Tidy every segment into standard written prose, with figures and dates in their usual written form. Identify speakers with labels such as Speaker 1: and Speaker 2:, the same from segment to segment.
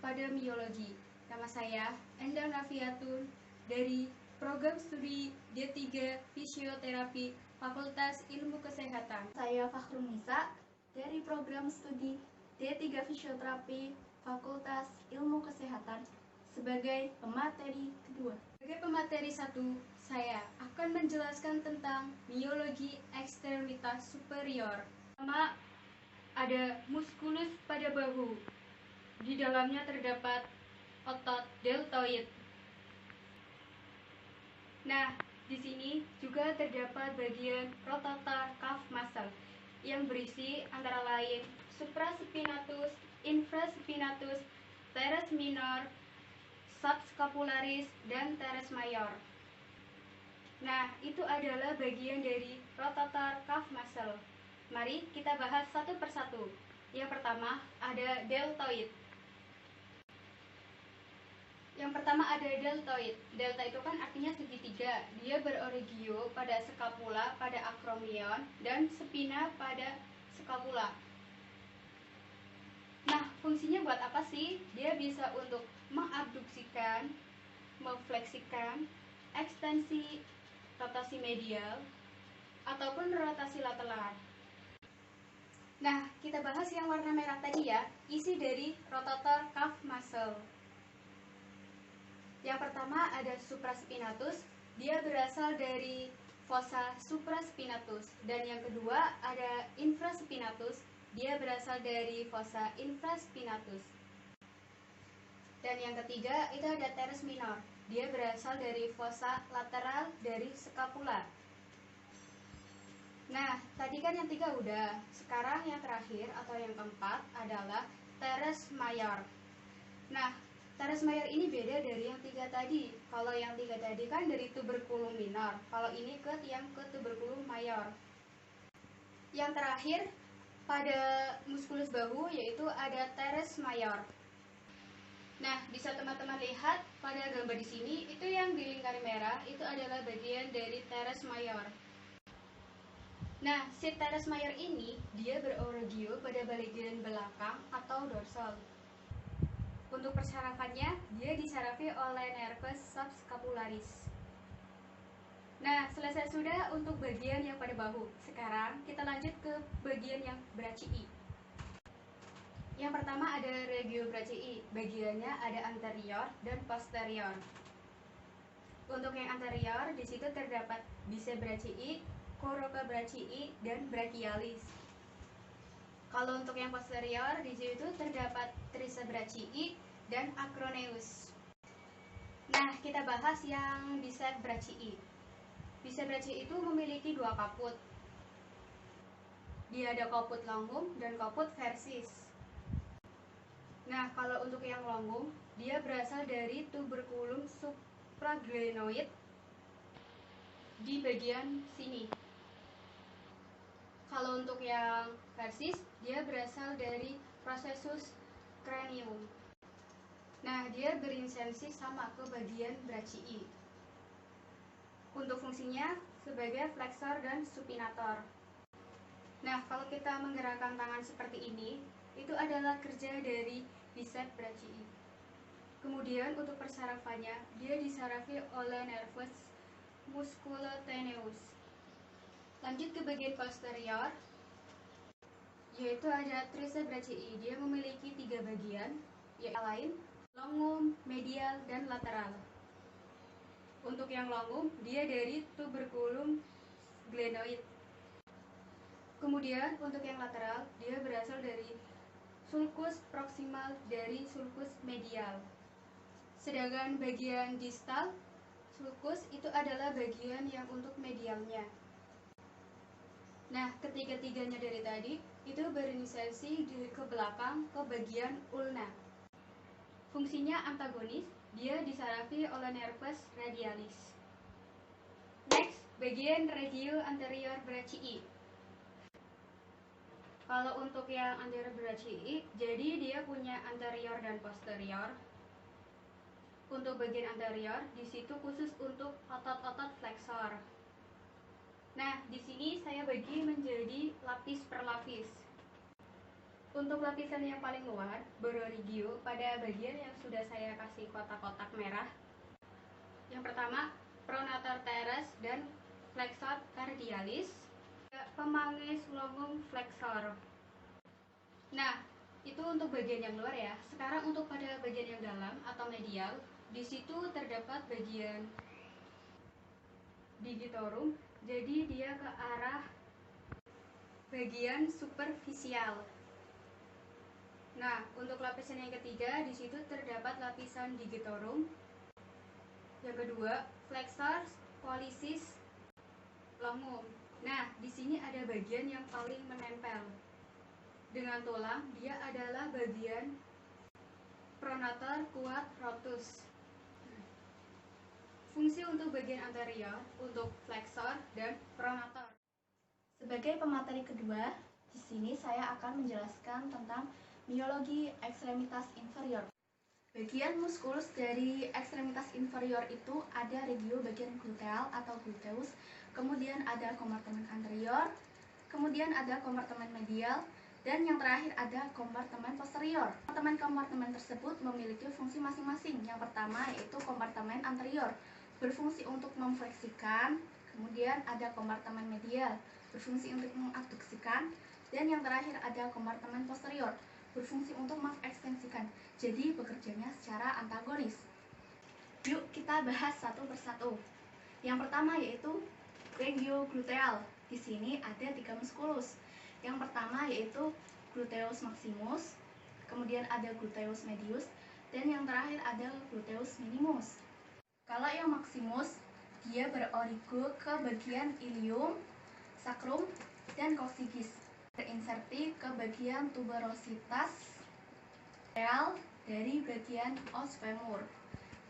Speaker 1: pada miologi. Nama saya Endang Rafiatun dari Program Studi D3 Fisioterapi Fakultas Ilmu Kesehatan.
Speaker 2: Saya Fakhrunisa dari Program Studi D3 Fisioterapi Fakultas Ilmu Kesehatan sebagai pemateri kedua.
Speaker 1: Sebagai pemateri 1, saya akan menjelaskan tentang miologi ekstremitas superior. Pertama, ada muskulus pada bahu. Di dalamnya terdapat otot deltoid. Nah, di sini juga terdapat bagian rotator cuff muscle yang berisi antara lain supraspinatus, infraspinatus, teres minor, subscapularis, dan teres mayor. Nah, itu adalah bagian dari rotator cuff muscle. Mari kita bahas satu persatu. Yang pertama ada deltoid. Yang pertama ada deltoid. Delta itu kan artinya segitiga. Dia berorigio pada scapula pada acromion dan spina pada scapula. Nah, fungsinya buat apa sih? Dia bisa untuk mengabduksikan, memfleksikan, ekstensi, rotasi medial, ataupun rotasi lateral. Nah, kita bahas yang warna merah tadi ya, isi dari rotator cuff muscle. Yang pertama ada supraspinatus, dia berasal dari fossa supraspinatus. Dan yang kedua ada infraspinatus, dia berasal dari fossa infraspinatus. Dan yang ketiga itu ada teres minor, dia berasal dari fossa lateral dari scapula. Nah, tadi kan yang 3 udah. Sekarang yang terakhir atau yang keempat adalah teres mayor. Nah, teres mayor ini beda dari yang 3 tadi. Kalau yang 3 tadi kan dari tuberculum minor. Kalau ini yang ke tuberculum mayor. Yang terakhir pada muskulus bahu yaitu ada teres mayor. Nah, bisa teman-teman lihat pada gambar di sini, itu yang dilingkari merah itu adalah bagian dari teres mayor. Nah, si teres mayor ini dia berorigio pada bagian belakang atau dorsal. Untuk persarafannya, dia disarafi oleh nervus subscapularis. Nah, selesai sudah untuk bagian yang pada bahu. Sekarang kita lanjut ke bagian yang brachii. Yang pertama ada regio brachii. Bagiannya ada anterior dan posterior. Untuk yang anterior, di situ terdapat bisebrachii, coracoid brachii, dan brachialis. Kalau untuk yang posterior, di situ terdapat tricebrachii dan acroneus. Nah, kita bahas yang bisebrachii. Bisebrachii itu memiliki 2 kaput. Dia ada kaput longum dan kaput versis. Nah, kalau untuk yang longum, dia berasal dari tuberculum supraglenoid di bagian sini. Kalau untuk yang versis, dia berasal dari processus cranium. Nah, dia berinsensi sama ke bagian brachii. Untuk fungsinya sebagai flexor dan supinator. Nah, kalau kita menggerakkan tangan seperti ini, itu adalah kerja dari bicep brachii. Kemudian untuk persarafannya, dia disarafi oleh nervus musculotaneus. Lanjut ke bagian posterior, yaitu ada tricebrachii. Dia memiliki 3 bagian, yaitu lain, longum, medial, dan lateral. Untuk yang longum, dia dari tuberculum glenoid. Kemudian untuk yang lateral, dia berasal dari sulcus proximal dari sulcus medial. Sedangkan bagian distal sulcus itu adalah bagian yang untuk medialnya. Nah, ketiga-tiganya dari tadi itu berinisiasi ke belakang ke bagian ulna. Fungsinya antagonis, dia disarafi oleh nervus radialis. Next, bagian regio anterior brachii. Kalau untuk yang anterior brachii, jadi dia punya anterior dan posterior. Untuk bagian anterior, di situ khusus untuk otot-otot flexor. Nah, di sini saya bagi menjadi lapis per lapis. Untuk lapisan yang paling luar, berorigio pada bagian yang sudah saya kasih kotak-kotak merah. Yang pertama, pronator teres dan flexor cardialis, pemangis longum flexor. Nah, itu untuk bagian yang luar ya. Sekarang untuk pada bagian yang dalam atau medial, di situ terdapat bagian digitorum, jadi dia ke arah bagian superficial. Nah, untuk lapisan yang ketiga, di situ terdapat lapisan digitorum. Yang kedua, flexor pollicis longum. Nah, di sini ada bagian yang paling menempel dengan tulang. Dia adalah bagian pronator quadratus. Fungsi untuk bagian anterior, untuk flexor dan pronator.
Speaker 2: Sebagai pemateri kedua, di sini saya akan menjelaskan tentang miologi ekstremitas inferior. Bagian muskulus dari ekstremitas inferior itu ada regio bagian gluteal atau gluteus, kemudian ada kompartemen anterior, kemudian ada kompartemen medial, dan yang terakhir ada kompartemen posterior. Kompartemen tersebut memiliki fungsi masing-masing. Yang pertama yaitu kompartemen anterior, berfungsi untuk memfleksikan, kemudian ada kompartemen medial, berfungsi untuk mengabduksikan, dan yang terakhir ada kompartemen posterior, berfungsi untuk mengekstensikan. Jadi bekerjanya secara antagonis. Yuk kita bahas satu persatu. Yang pertama yaitu regio gluteal. Di sini ada 3 muskulus. Yang pertama yaitu gluteus maximus, kemudian ada gluteus medius, dan yang terakhir ada gluteus minimus. Kalau yang maximus, dia berorigo ke bagian ilium, sacrum, dan coccygeus, berinserti ke bagian tuberositas real dari bagian os femur,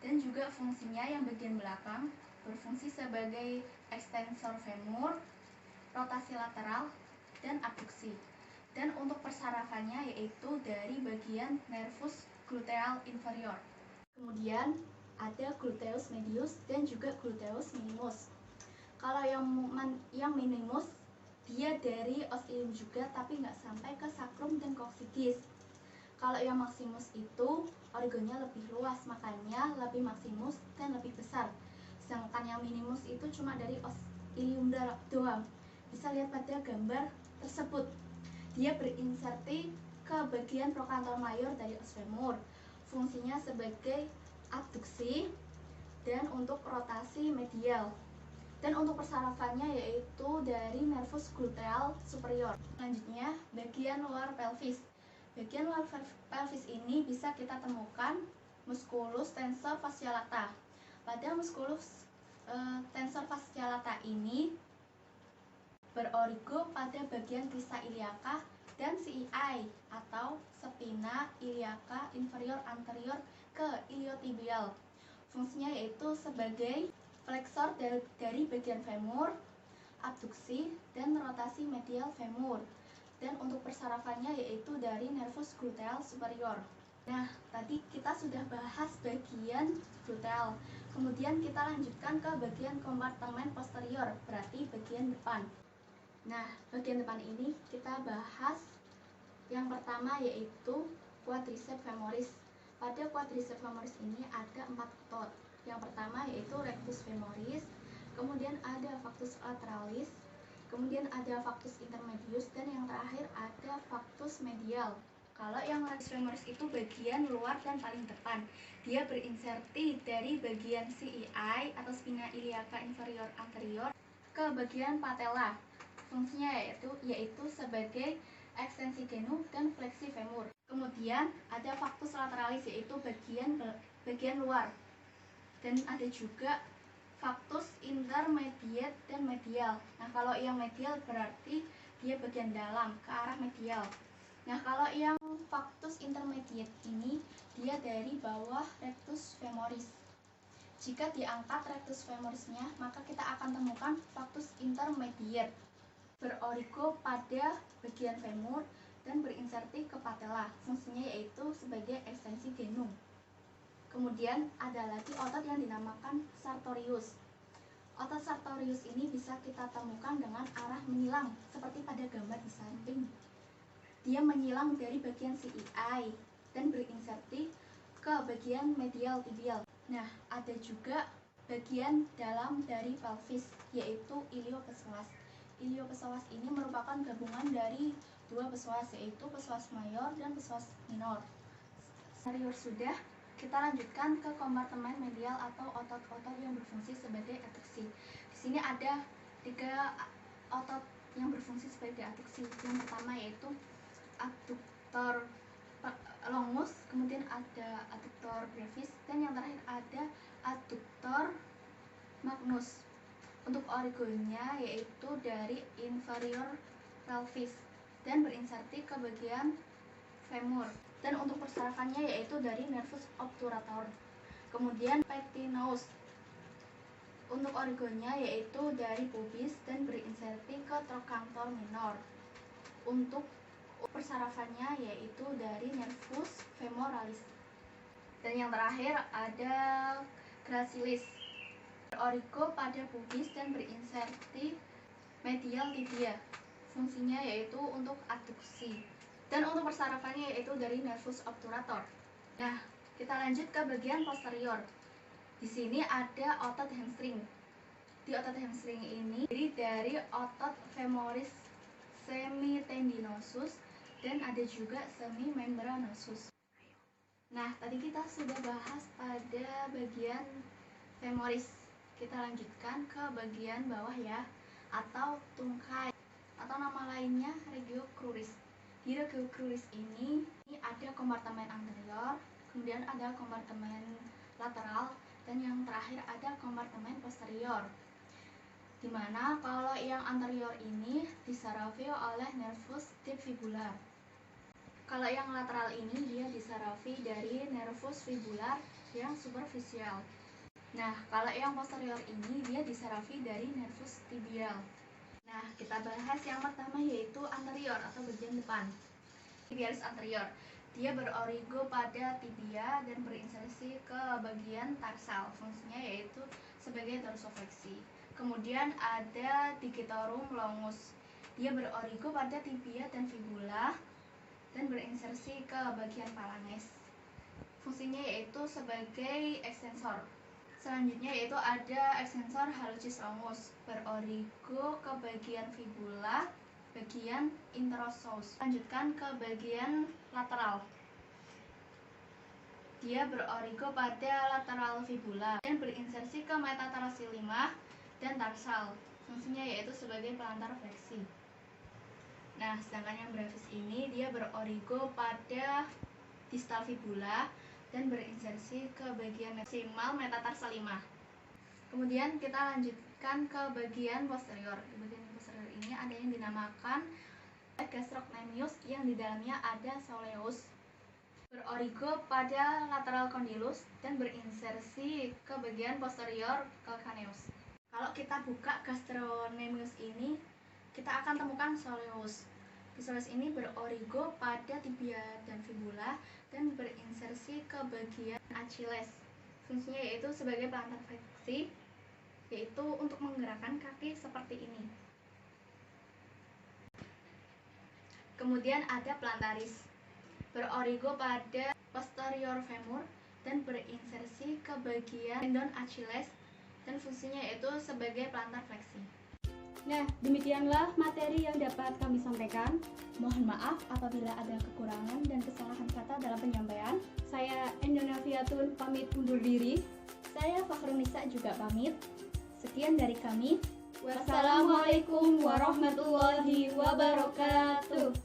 Speaker 2: dan juga fungsinya yang bagian belakang berfungsi sebagai ekstensor femur, rotasi lateral, dan abduksi. Dan untuk persarafannya yaitu dari bagian nervus gluteal inferior. Kemudian ada gluteus medius dan juga gluteus minimus. Kalau yang minimus dia dari os ilium juga tapi nggak sampai ke sacrum dan coccygeus. Kalau yang maximus itu origonya lebih luas, makanya lebih maximus dan lebih besar. Sedangkan yang minimus itu cuma dari os ilium doang. Bisa lihat pada gambar tersebut. Dia berinserti ke bagian prokantor mayor dari os femur. Fungsinya sebagai abduksi dan untuk rotasi medial. Dan untuk persarafannya yaitu dari nervus gluteal superior. Selanjutnya, bagian luar pelvis. Bagian luar pelvis ini bisa kita temukan musculus tensor fasciolata. Pada musculus tensor fasciolata ini berorigo pada bagian crista iliaca dan CEI atau spina iliaca inferior anterior ke iliotibial. Fungsinya yaitu sebagai flexor dari bagian femur, abduksi, dan rotasi medial femur. Dan untuk persarafannya yaitu dari nervus gluteal superior. Nah, tadi kita sudah bahas bagian gluteal. Kemudian kita lanjutkan ke bagian kompartemen posterior, berarti bagian depan. Nah, bagian depan ini kita bahas yang pertama yaitu quadriceps femoris. Pada quadriceps femoris ini ada 4 otot. Yang pertama yaitu rectus femoris, kemudian ada factus lateralis, kemudian ada factus intermedius, dan yang terakhir ada factus medial. Kalau yang rectus femoris itu bagian luar dan paling depan. Dia berinserti dari bagian CEI atau spina iliaca inferior anterior ke bagian patella. Fungsinya yaitu sebagai ekstensi genu dan fleksi femur. Kemudian ada factus lateralis yaitu bagian luar. Dan ada juga factus intermediate dan medial. Nah, kalau yang medial berarti dia bagian dalam ke arah medial. Nah, kalau yang factus intermediate ini dia dari bawah rectus femoris. Jika diangkat rectus femorisnya, maka kita akan temukan factus intermediate berorigo pada bagian femur dan berinserti ke patella. Fungsinya yaitu sebagai ekstensi genu. Kemudian ada lagi otot yang dinamakan sartorius. Otot sartorius ini bisa kita temukan dengan arah menyilang seperti pada gambar di samping. dia menyilang dari bagian CEI dan berinserti ke bagian medial tibial. Nah, ada juga bagian dalam dari pelvis, yaitu iliopsoas. Iliopsoas ini merupakan gabungan dari dua psoas, yaitu psoas mayor dan psoas minor. Inferior sudah, kita lanjutkan ke kompartemen medial atau otot-otot yang berfungsi sebagai adduksi. Di sini ada 3 otot yang berfungsi sebagai adduksi. Yang pertama yaitu adduktor longus, kemudian ada adduktor brevis, dan yang terakhir ada adduktor magnus. Untuk origonya yaitu dari inferior pelvis dan berinserti ke bagian femur. Dan untuk persarafannya yaitu dari nervus obturator. Kemudian peteneus. Untuk origonya yaitu dari pubis dan berinserti ke trochanter minor. Untuk persarafannya yaitu dari nervus femoralis. Dan yang terakhir ada gracilis. Berorigo pada pubis dan berinserti medial tibia. Fungsinya yaitu untuk adduksi. Dan untuk persarafannya yaitu dari nervus obturator. Nah, kita lanjut ke bagian posterior. Di sini ada otot hamstring. Di otot hamstring ini terdiri dari otot femoris semitendinosus dan ada juga semimembranosus. Nah, tadi kita sudah bahas pada bagian femoris. Kita lanjutkan ke bagian bawah ya, atau tungkai, atau nama lainnya regio cruris. Di regio cruris ini ada kompartemen anterior, kemudian ada kompartemen lateral, dan yang terakhir ada kompartemen posterior. Dimana kalau yang anterior ini disarafi oleh nervus subfibular. Kalau yang lateral ini dia disarafi dari nervus fibular yang superficial. Nah, kalau yang posterior ini dia disarafi dari nervus tibial. Nah, kita bahas yang pertama yaitu anterior atau bagian depan. Tibialis anterior. Dia berorigo pada tibia dan berinsersi ke bagian tarsal. Fungsinya yaitu sebagai dorsofleksi. Kemudian ada digitorum longus. Dia berorigo pada tibia dan fibula dan berinsersi ke bagian phalanges. Fungsinya yaitu sebagai ekstensor. Selanjutnya yaitu ada ekstensor hallucis longus, berorigo ke bagian fibula, bagian interosseus. Lanjutkan ke bagian lateral. Dia berorigo pada lateral fibula dan berinsersi ke metatarsal 5 dan tarsal. Fungsinya yaitu sebagai pelantar fleksi. Nah, sedangkan yang brevis ini dia berorigo pada distal fibula dan berinsersi ke bagian maksimal metatarsal 5. Kemudian kita lanjutkan ke bagian posterior. Di bagian posterior ini ada yang dinamakan gastrocnemius yang di dalamnya ada soleus. Berorigo pada lateral condylus dan berinsersi ke bagian posterior calcaneus. Kalau kita buka gastrocnemius ini, kita akan temukan soleus. Soleus ini berorigo pada tibia dan fibula dan berinsersi ke bagian Achilles. Fungsinya yaitu sebagai pelantar fleksi, yaitu untuk menggerakkan kaki seperti ini. Kemudian ada plantaris. Berorigo pada posterior femur dan berinsersi ke bagian tendon Achilles dan fungsinya yaitu sebagai pelantar fleksi.
Speaker 1: Nah, demikianlah materi yang dapat kami sampaikan. Mohon maaf apabila ada kekurangan dan kesalahan kata dalam penyampaian. Saya Endonaviatun pamit undur diri. Saya Fakhrunisa juga pamit. Sekian dari kami. Wassalamualaikum warahmatullahi wabarakatuh.